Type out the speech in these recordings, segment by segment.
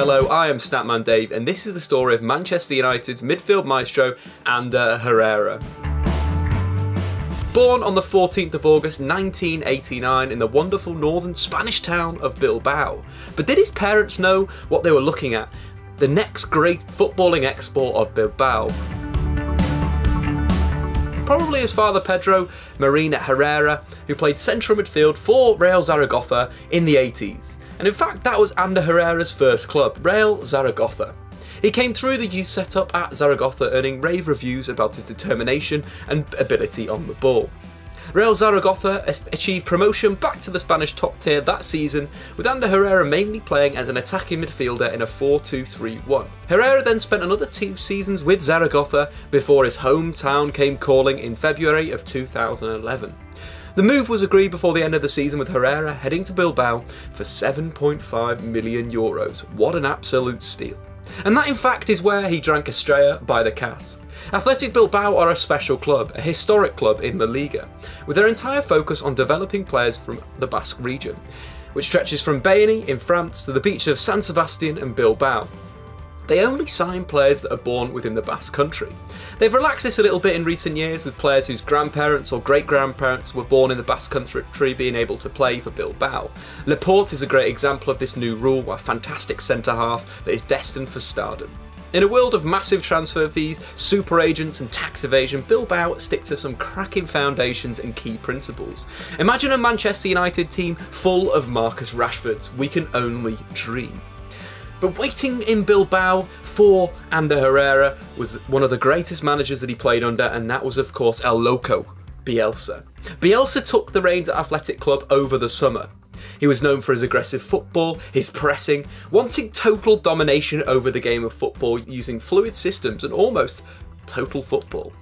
Hello, I am Statman Dave, and this is the story of Manchester United's midfield maestro, Ander Herrera. Born on the 14th of August 1989 in the wonderful northern Spanish town of Bilbao. But did his parents know what they were looking at? The next great footballing export of Bilbao. Probably his father Pedro Marina Herrera, who played central midfield for Real Zaragoza in the 80s. And in fact, that was Ander Herrera's first club, Real Zaragoza. He came through the youth setup at Zaragoza, earning rave reviews about his determination and ability on the ball. Real Zaragoza achieved promotion back to the Spanish top tier that season, with Ander Herrera mainly playing as an attacking midfielder in a 4-2-3-1. Herrera then spent another 2 seasons with Zaragoza before his hometown came calling in February of 2011. The move was agreed before the end of the season, with Herrera heading to Bilbao for €7.5 million. What an absolute steal. And that in fact is where he drank Estrella by the cask. Athletic Bilbao are a special club, a historic club in La Liga, with their entire focus on developing players from the Basque region, which stretches from Burnage in France to the beaches of San Sebastian and Bilbao. They only sign players that are born within the Basque country. They've relaxed this a little bit in recent years, with players whose grandparents or great-grandparents were born in the Basque country being able to play for Bilbao. Laporte is a great example of this new rule, a fantastic centre-half that is destined for stardom. In a world of massive transfer fees, super agents and tax evasion, Bilbao stick to some cracking foundations and key principles. Imagine a Manchester United team full of Marcus Rashfords. We can only dream. But waiting in Bilbao for Ander Herrera was one of the greatest managers that he played under, and that was of course El Loco, Bielsa. Bielsa took the reins at Athletic Club over the summer. He was known for his aggressive football, his pressing, wanting total domination over the game of football using fluid systems and almost total football.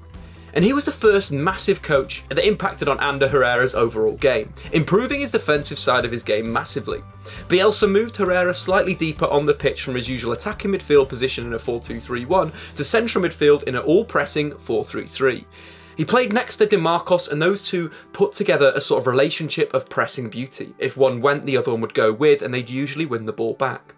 And he was the first massive coach that impacted on Ander Herrera's overall game, improving his defensive side of his game massively. Bielsa moved Herrera slightly deeper on the pitch from his usual attacking midfield position in a 4-2-3-1 to central midfield in an all-pressing 4-3-3. He played next to DeMarcos, and those two put together a sort of relationship of pressing beauty. If one went, the other one would go with, and they'd usually win the ball back.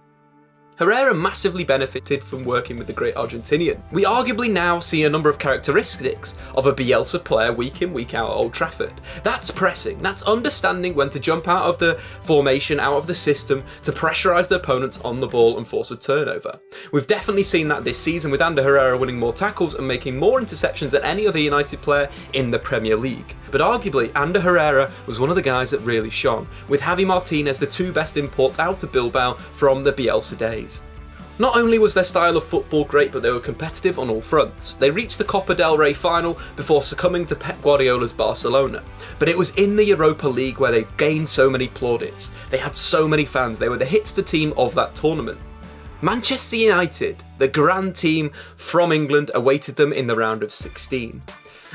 Herrera massively benefited from working with the great Argentinian. We arguably now see a number of characteristics of a Bielsa player week in, week out at Old Trafford. That's pressing, that's understanding when to jump out of the formation, out of the system, to pressurise the opponents on the ball and force a turnover. We've definitely seen that this season, with Ander Herrera winning more tackles and making more interceptions than any other United player in the Premier League. But arguably, Ander Herrera was one of the guys that really shone, with Javi Martinez the 2 best imports out of Bilbao from the Bielsa days. Not only was their style of football great, but they were competitive on all fronts. They reached the Copa del Rey final before succumbing to Pep Guardiola's Barcelona. But it was in the Europa League where they gained so many plaudits. They had so many fans. They were the hipster team of that tournament. Manchester United, the grand team from England, awaited them in the round of 16.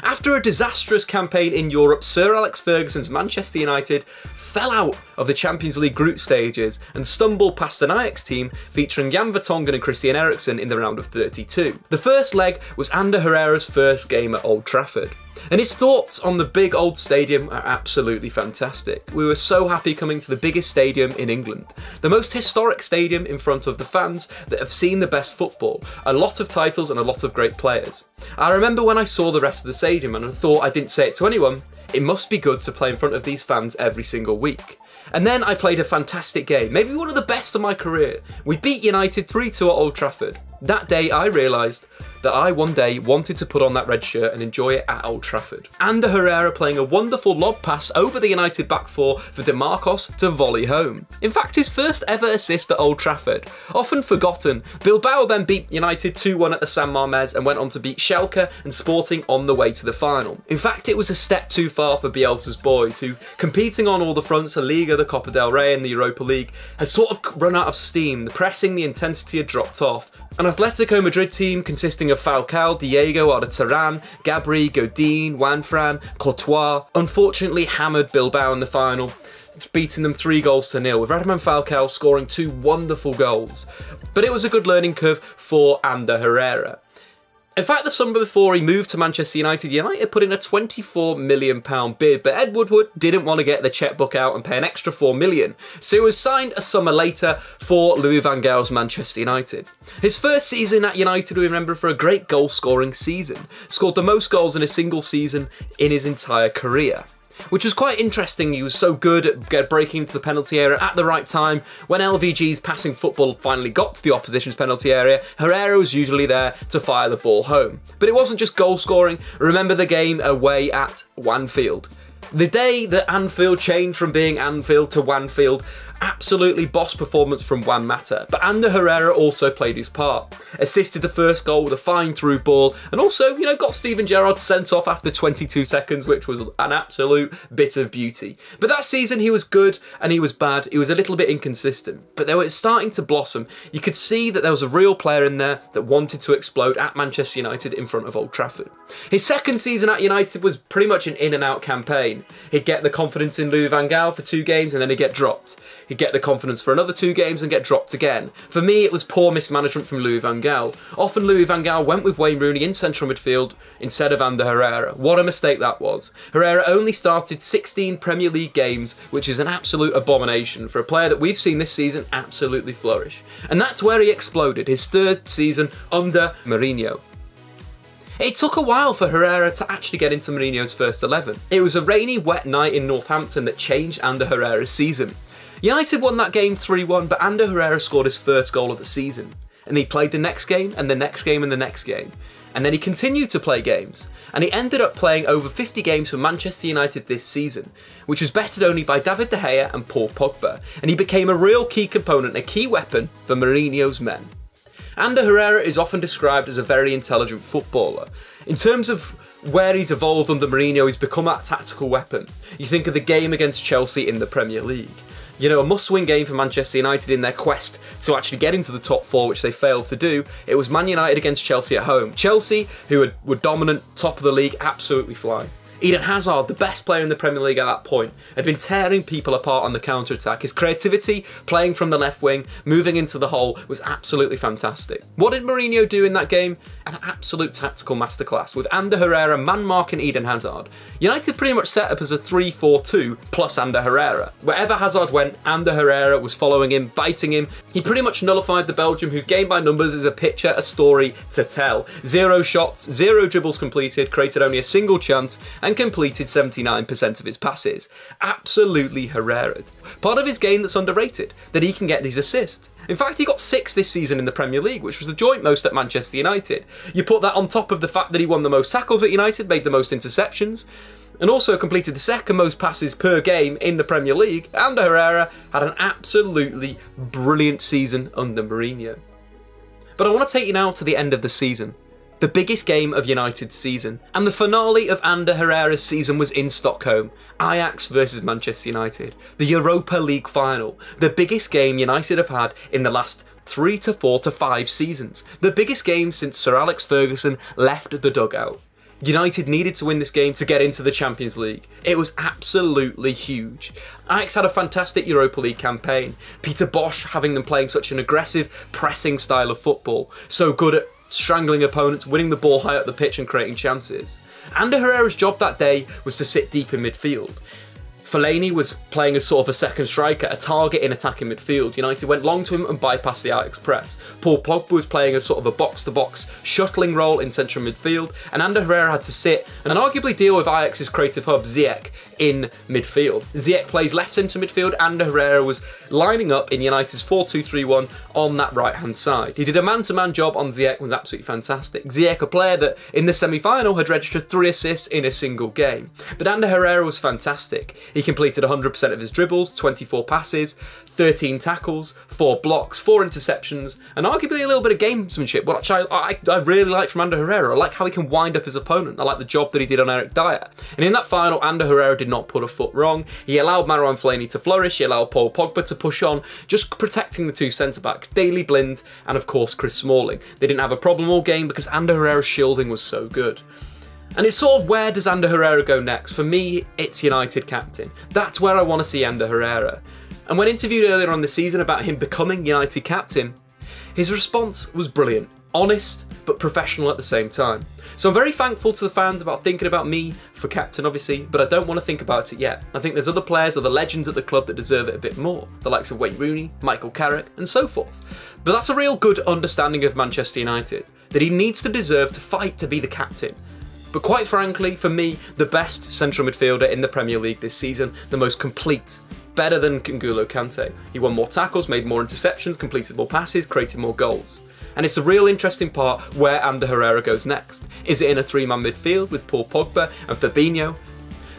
After a disastrous campaign in Europe, Sir Alex Ferguson's Manchester United fell out of the Champions League group stages and stumbled past an Ajax team featuring Jan Vertonghen and Christian Eriksen in the round of 32. The first leg was Ander Herrera's first game at Old Trafford, and his thoughts on the big old stadium are absolutely fantastic. We were so happy coming to the biggest stadium in England, the most historic stadium in front of the fans that have seen the best football, a lot of titles and a lot of great players. I remember when I saw the rest of the stadium and I thought, I didn't say it to anyone, it must be good to play in front of these fans every single week. And then I played a fantastic game, maybe one of the best of my career. We beat United 3-2 at Old Trafford. That day I realised that I one day wanted to put on that red shirt and enjoy it at Old Trafford. Ander Herrera playing a wonderful lob pass over the United back four for DeMarcos to volley home. In fact, his first ever assist at Old Trafford. Often forgotten, Bilbao then beat United 2-1 at the San Mamés and went on to beat Schalke and Sporting on the way to the final. In fact, it was a step too far for Bielsa's boys, who, competing on all the fronts, La Liga, the Copa del Rey and the Europa League, has sort of run out of steam. The pressing, the intensity had dropped off. An Atletico Madrid team consisting of Falcao, Diego, Arda Turan, Gabri, Godin, Juanfran, Courtois unfortunately hammered Bilbao in the final, beating them 3-0, with Radamel Falcao scoring 2 wonderful goals. But it was a good learning curve for Ander Herrera. In fact, the summer before he moved to Manchester United, United put in a £24 million bid, but Ed Woodward didn't want to get the chequebook out and pay an extra £4 million, so he was signed a summer later for Louis van Gaal's Manchester United. His first season at United we remember for a great goal-scoring season, scored the most goals in a single season in his entire career. Which was quite interesting. He was so good at breaking into the penalty area at the right time. When LVG's passing football finally got to the opposition's penalty area, Herrera was usually there to fire the ball home. But it wasn't just goal scoring. Remember the game away at Wanfield. The day that Anfield changed from being Anfield to Wanfield, absolutely boss performance from Juan Mata, but Ander Herrera also played his part. Assisted the first goal with a fine through ball, and also, got Steven Gerrard sent off after 22 seconds, which was an absolute bit of beauty. But that season he was good and he was bad, he was a little bit inconsistent, but they were starting to blossom. You could see that there was a real player in there that wanted to explode at Manchester United in front of Old Trafford. His second season at United was pretty much an in and out campaign. He'd get the confidence in Louis van Gaal for 2 games and then he'd get dropped. He'd get the confidence for another 2 games and get dropped again. For me, it was poor mismanagement from Louis van Gaal. Often Louis van Gaal went with Wayne Rooney in central midfield instead of Ander Herrera. What a mistake that was. Herrera only started 16 Premier League games, which is an absolute abomination for a player that we've seen this season absolutely flourish. And that's where he exploded, his 3rd season under Mourinho. It took a while for Herrera to actually get into Mourinho's first 11. It was a rainy, wet night in Northampton that changed Ander Herrera's season. United won that game 3-1, but Ander Herrera scored his first goal of the season. And he played the next game, and the next game, and the next game. And then he continued to play games. And he ended up playing over 50 games for Manchester United this season, which was bettered only by David De Gea and Paul Pogba. And he became a real key component, a key weapon for Mourinho's men. Ander Herrera is often described as a very intelligent footballer. In terms of where he's evolved under Mourinho, he's become that tactical weapon. You think of the game against Chelsea in the Premier League. A must-win game for Manchester United in their quest to actually get into the top 4, which they failed to do. It was Man United against Chelsea at home. Chelsea, who were dominant, top of the league, absolutely flying. Eden Hazard, the best player in the Premier League at that point, had been tearing people apart on the counter-attack. His creativity, playing from the left wing, moving into the hole, was absolutely fantastic. What did Mourinho do in that game? An absolute tactical masterclass, with Ander Herrera man-marking Eden Hazard. United pretty much set up as a 3-4-2 plus Ander Herrera. Wherever Hazard went, Ander Herrera was following him, biting him. He pretty much nullified the Belgium, whose game by numbers is a picture, a story to tell. 0 shots, 0 dribbles completed, created only a single chance, and completed 79% of his passes. Absolutely Herrera. Part of his game that's underrated, that he can get these assists. In fact, he got 6 this season in the Premier League, which was the joint most at Manchester United. You put that on top of the fact that he won the most tackles at United, made the most interceptions, and also completed the 2nd most passes per game in the Premier League. Ander Herrera had an absolutely brilliant season under Mourinho. But I want to take you now to the end of the season. The biggest game of United's season, and the finale of Ander Herrera's season was in Stockholm. Ajax versus Manchester United, the Europa League final, the biggest game United have had in the last 3 to 4 to 5 seasons, the biggest game since Sir Alex Ferguson left the dugout. United needed to win this game to get into the Champions League. It was absolutely huge. Ajax had a fantastic Europa League campaign, Peter Bosz having them playing such an aggressive, pressing style of football, so good at strangling opponents, winning the ball high up the pitch and creating chances. Ander Herrera's job that day was to sit deep in midfield. Fellaini was playing as sort of a second striker, a target in attacking midfield. United went long to him and bypassed the Ajax press. Paul Pogba was playing as sort of a box-to-box shuttling role in central midfield, and Ander Herrera had to sit and arguably deal with Ajax's creative hub, Ziyech, in midfield. Ziyech plays left centre midfield, Ander Herrera was lining up in United's 4-2-3-1 on that right-hand side. He did a man-to-man job on Ziyech, was absolutely fantastic. Ziyech, a player that in the semi-final had registered 3 assists in a single game. But Ander Herrera was fantastic. He completed 100% of his dribbles, 24 passes, 13 tackles, 4 blocks, 4 interceptions, and arguably a little bit of gamesmanship, which I really like from Ander Herrera. I like how he can wind up his opponent. I like the job that he did on Eric Dyer. And in that final, Ander Herrera did not put a foot wrong. He allowed Marouane Fellaini to flourish, he allowed Paul Pogba to push on, just protecting the 2 centre-backs, Daley Blind and of course Chris Smalling. They didn't have a problem all game because Ander Herrera's shielding was so good. And it's sort of, where does Ander Herrera go next? For me, it's United captain. That's where I want to see Ander Herrera. And when interviewed earlier on the season about him becoming United captain, his response was brilliant. honest but professional at the same time. So I'm very thankful to the fans about thinking about me for captain, obviously, but I don't want to think about it yet. I think there's other players, other legends at the club that deserve it a bit more, the likes of Wayne Rooney, Michael Carrick, and so forth. But that's a real good understanding of Manchester United, that he needs to deserve to fight to be the captain. But quite frankly, for me, the best central midfielder in the Premier League this season, the most complete, better than N'Golo Kante. He won more tackles, made more interceptions, completed more passes, created more goals. And it's the real interesting part where Ander Herrera goes next. Is it in a three-man midfield with Paul Pogba and Fabinho?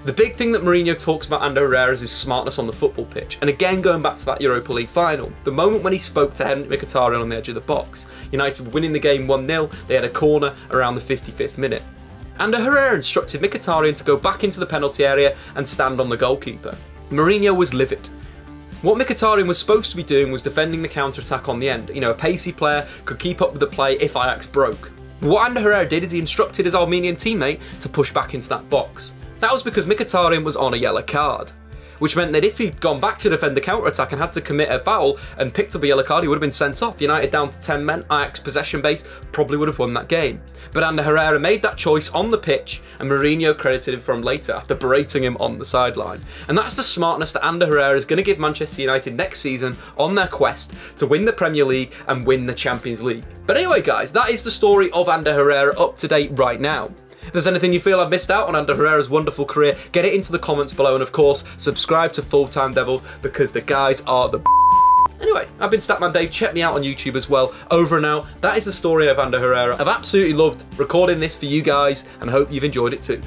The big thing that Mourinho talks about Ander Herrera is his smartness on the football pitch. And again, going back to that Europa League final, the moment when he spoke to Henrik Mkhitaryan on the edge of the box, United were winning the game 1-0, they had a corner around the 55th minute. Ander Herrera instructed Mkhitaryan to go back into the penalty area and stand on the goalkeeper. Mourinho was livid. What Mkhitaryan was supposed to be doing was defending the counter-attack on the end. You know, a pacey player could keep up with the play if Ajax broke. But what Ander Herrera did is he instructed his Armenian teammate to push back into that box. That was because Mkhitaryan was on a yellow card, which meant that if he'd gone back to defend the counter-attack and had to commit a foul and picked up a yellow card, he would have been sent off. United down to 10 men, Ajax possession base, probably would have won that game. But Ander Herrera made that choice on the pitch, and Mourinho credited him for him later after berating him on the sideline. And that's the smartness that Ander Herrera is going to give Manchester United next season on their quest to win the Premier League and win the Champions League. But anyway guys, that is the story of Ander Herrera up to date right now. If there's anything you feel I've missed out on Ander Herrera's wonderful career, get it into the comments below, and of course, subscribe to Full-Time Devils because the guys are the Anyway, I've been Statman Dave, check me out on YouTube as well. Over and out, that is the story of Ander Herrera. I've absolutely loved recording this for you guys and hope you've enjoyed it too.